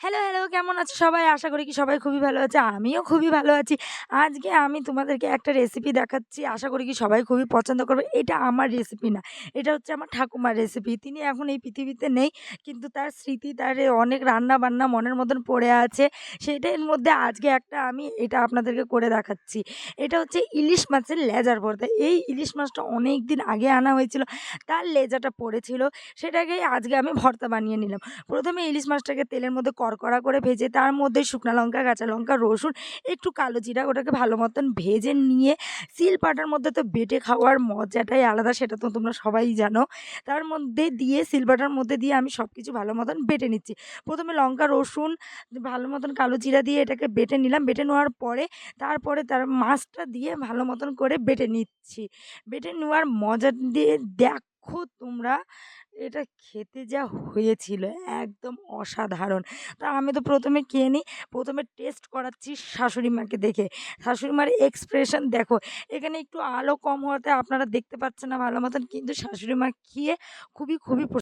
Hello, hello কেমন আছো সবাই? আশা করি কি সবাই খুবই ভালো আছে। আমিও খুবই ভালো আছি। আজকে আমি তোমাদেরকে একটা রেসিপি দেখাচ্ছি। আশা করি কি সবাই খুবই পছন্দ করবে। এটা আমার রেসিপি না। এটা হচ্ছে আমার ঠাকুমার রেসিপি। তিনি এখন এই পৃথিবীতে নেই। কিন্তু তার স্মৃতি, তার অনেক রান্না-বান্না মনের মতন পড়ে আছে। সেটার মধ্যে আজকে একটা আমি এটা আপনাদেরকে করে দেখাচ্ছি। এটা হচ্ছে ইলিশ মাছের লেজার ভর্তা। এই ইলিশ মাছটা অনেকদিন আগে আনা হয়েছিল। তার লেজাটা পড়েছিল। সেটাকেই আজকে আমি ভর্তা বানিয়ে নিলাম। প্রথমে ইলিশ মাছটাকে তেলের মধ্যে কড়কড়া করে ভেজে তার মধ্যে শুকনা লঙ্কা, কাঁচা লঙ্কা, রসুন, একটু কালো জিরা ওটাকে ভালো মতন ভেজে নিয়ে শিলপাটার মধ্যে তো বেটে খাওয়ার মজাটাই আলাদা, সেটা তো তোমরা সবাই জানো। তার মধ্যে দিয়ে শিলপাটার মধ্যে দিয়ে আমি সব কিছু ভালো মতন বেটে নিচ্ছি। প্রথমে লঙ্কা, রসুন ভালো মতন কালো জিরা দিয়ে এটাকে বেটে নিলাম। বেটে নেওয়ার পরে তারপরে তার মাছটা দিয়ে ভালো মতন করে বেটে নিচ্ছি। বেটে নেওয়ার মজা দিয়ে দেখো তোমরা, এটা খেতে যা হয়েছিল একদম অসাধারণ। তা আমি তো প্রথমে খেয়ে নিই, প্রথমে টেস্ট করাচ্ছি শাশুড়ি মাকে দেখে। শাশুড়ি মার এক্সপ্রেশন দেখো, এখানে একটু আলো কম হওয়াতে আপনারা দেখতে পাচ্ছেন না ভালো মতন, কিন্তু শাশুড়ি মা খেয়ে খুবই খুবই